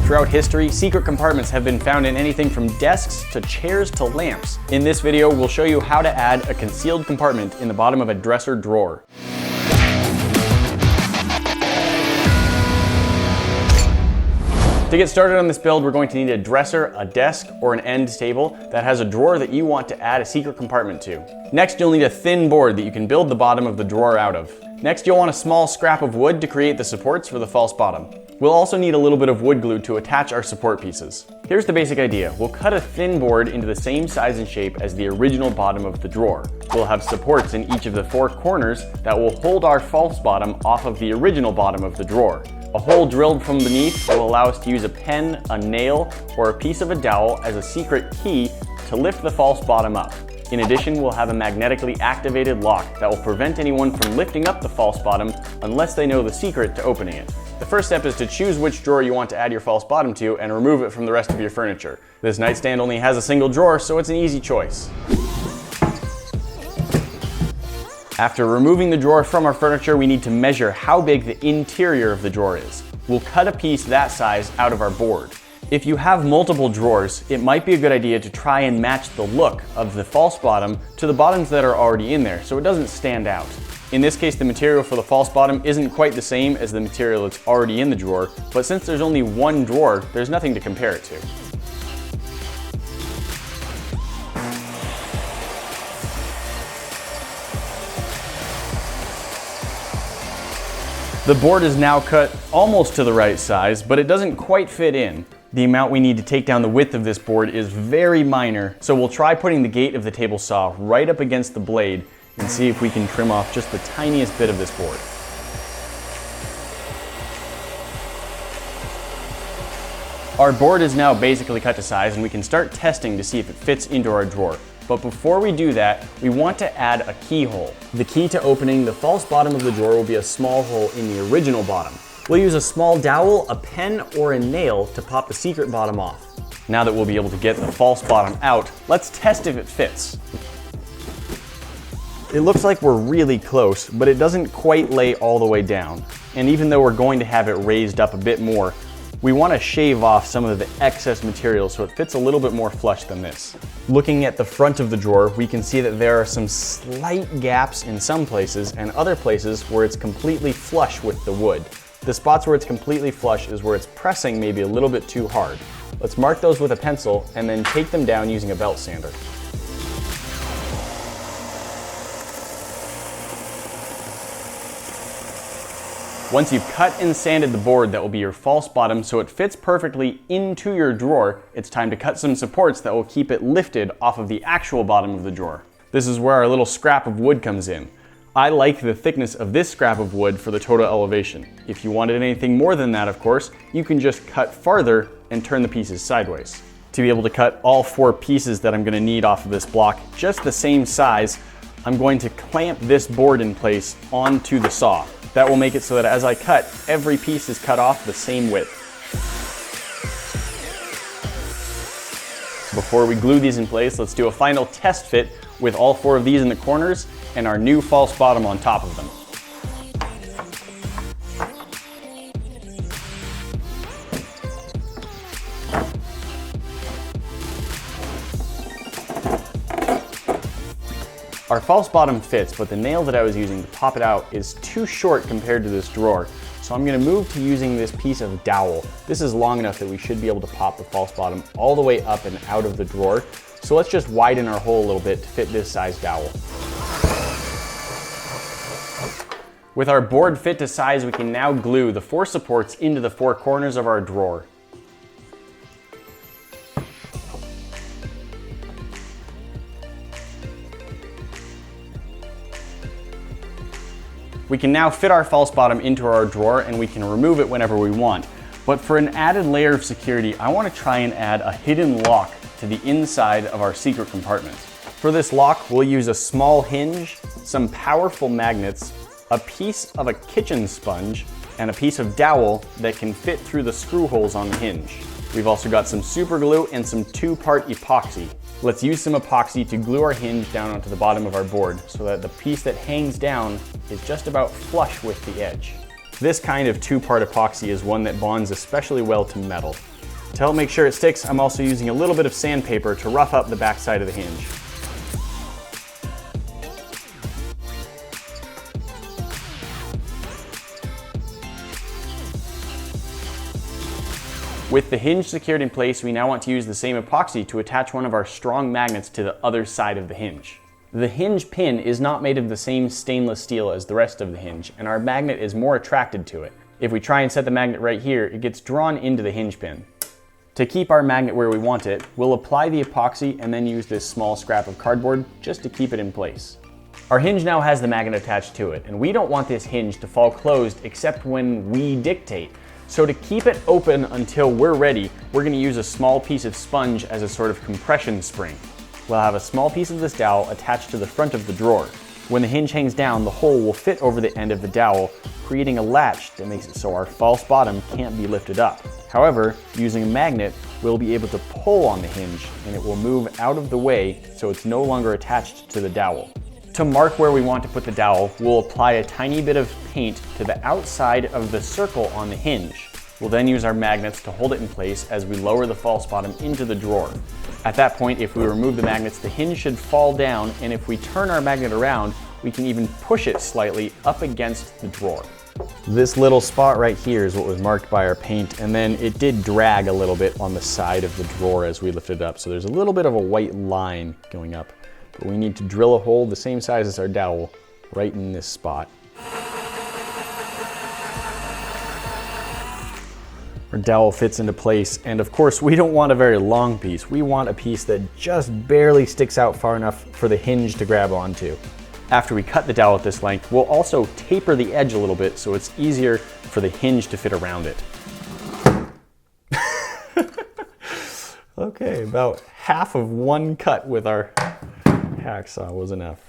Throughout history, secret compartments have been found in anything from desks to chairs to lamps. In this video, we'll show you how to add a concealed compartment in the bottom of a dresser drawer. To get started on this build, we're going to need a dresser, a desk, or an end table that has a drawer that you want to add a secret compartment to. Next, you'll need a thin board that you can build the bottom of the drawer out of. Next, you'll want a small scrap of wood to create the supports for the false bottom. We'll also need a little bit of wood glue to attach our support pieces. Here's the basic idea. We'll cut a thin board into the same size and shape as the original bottom of the drawer. We'll have supports in each of the four corners that will hold our false bottom off of the original bottom of the drawer. A hole drilled from beneath will allow us to use a pen, a nail, or a piece of a dowel as a secret key to lift the false bottom up. In addition, we'll have a magnetically activated lock that will prevent anyone from lifting up the false bottom unless they know the secret to opening it. The first step is to choose which drawer you want to add your false bottom to and remove it from the rest of your furniture. This nightstand only has a single drawer, so it's an easy choice. After removing the drawer from our furniture, we need to measure how big the interior of the drawer is. We'll cut a piece that size out of our board. If you have multiple drawers, it might be a good idea to try and match the look of the false bottom to the bottoms that are already in there so it doesn't stand out. In this case, the material for the false bottom isn't quite the same as the material that's already in the drawer, but since there's only one drawer, there's nothing to compare it to. The board is now cut almost to the right size, but it doesn't quite fit in. The amount we need to take down the width of this board is very minor, so we'll try putting the gate of the table saw right up against the blade and see if we can trim off just the tiniest bit of this board. Our board is now basically cut to size and we can start testing to see if it fits into our drawer. But before we do that, we want to add a keyhole. The key to opening the false bottom of the drawer will be a small hole in the original bottom. We'll use a small dowel, a pen, or a nail to pop the secret bottom off. Now that we'll be able to get the false bottom out, let's test if it fits. It looks like we're really close, but it doesn't quite lay all the way down. And even though we're going to have it raised up a bit more, we want to shave off some of the excess material so it fits a little bit more flush than this. Looking at the front of the drawer, we can see that there are some slight gaps in some places and other places where it's completely flush with the wood. The spots where it's completely flush is where it's pressing maybe a little bit too hard. Let's mark those with a pencil and then take them down using a belt sander. Once you've cut and sanded the board that will be your false bottom so it fits perfectly into your drawer, it's time to cut some supports that will keep it lifted off of the actual bottom of the drawer. This is where our little scrap of wood comes in. I like the thickness of this scrap of wood for the total elevation. If you wanted anything more than that, of course, you can just cut farther and turn the pieces sideways. To be able to cut all four pieces that I'm going to need off of this block just the same size, I'm going to clamp this board in place onto the saw. That will make it so that as I cut, every piece is cut off the same width. Before we glue these in place, let's do a final test fit with all four of these in the corners and our new false bottom on top of them. Our false bottom fits, but the nail that I was using to pop it out is too short compared to this drawer. So I'm going to move to using this piece of dowel. This is long enough that we should be able to pop the false bottom all the way up and out of the drawer. So let's just widen our hole a little bit to fit this size dowel. With our board fit to size, we can now glue the four supports into the four corners of our drawer. We can now fit our false bottom into our drawer and we can remove it whenever we want. But for an added layer of security, I want to try and add a hidden lock to the inside of our secret compartment. For this lock, we'll use a small hinge, some powerful magnets, a piece of a kitchen sponge, and a piece of dowel that can fit through the screw holes on the hinge. We've also got some super glue and some 2-part epoxy. Let's use some epoxy to glue our hinge down onto the bottom of our board so that the piece that hangs down is just about flush with the edge. This kind of two-part epoxy is one that bonds especially well to metal. To help make sure it sticks, I'm also using a little bit of sandpaper to rough up the backside of the hinge. With the hinge secured in place, we now want to use the same epoxy to attach one of our strong magnets to the other side of the hinge. The hinge pin is not made of the same stainless steel as the rest of the hinge, and our magnet is more attracted to it. If we try and set the magnet right here, it gets drawn into the hinge pin. To keep our magnet where we want it, we'll apply the epoxy and then use this small scrap of cardboard just to keep it in place. Our hinge now has the magnet attached to it, and we don't want this hinge to fall closed except when we dictate. So to keep it open until we're ready, we're going to use a small piece of sponge as a sort of compression spring. We'll have a small piece of this dowel attached to the front of the drawer. When the hinge hangs down, the hole will fit over the end of the dowel, creating a latch that makes it so our false bottom can't be lifted up. However, using a magnet, we'll be able to pull on the hinge and it will move out of the way so it's no longer attached to the dowel. To mark where we want to put the dowel, we'll apply a tiny bit of paint to the outside of the circle on the hinge. We'll then use our magnets to hold it in place as we lower the false bottom into the drawer. At that point, if we remove the magnets, the hinge should fall down, and if we turn our magnet around, we can even push it slightly up against the drawer. This little spot right here is what was marked by our paint, and then it did drag a little bit on the side of the drawer as we lifted it up, so there's a little bit of a white line going up. But we need to drill a hole the same size as our dowel right in this spot. Our dowel fits into place, and of course we don't want a very long piece. We want a piece that just barely sticks out far enough for the hinge to grab onto. After we cut the dowel at this length, we'll also taper the edge a little bit so it's easier for the hinge to fit around it. Okay, about half of one cut with our hacksaw was enough.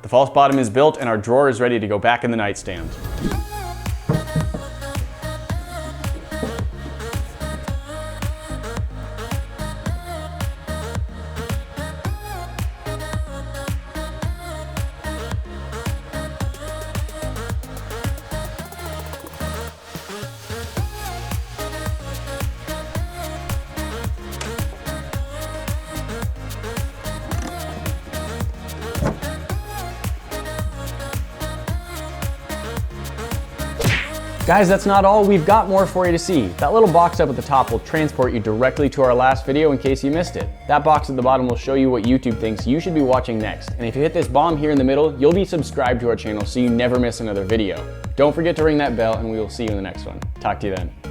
The false bottom is built and our drawer is ready to go back in the nightstand. Guys, that's not all. We've got more for you to see. That little box up at the top will transport you directly to our last video in case you missed it. That box at the bottom will show you what YouTube thinks you should be watching next. And if you hit this bomb here in the middle, you'll be subscribed to our channel so you never miss another video. Don't forget to ring that bell and we will see you in the next one. Talk to you then.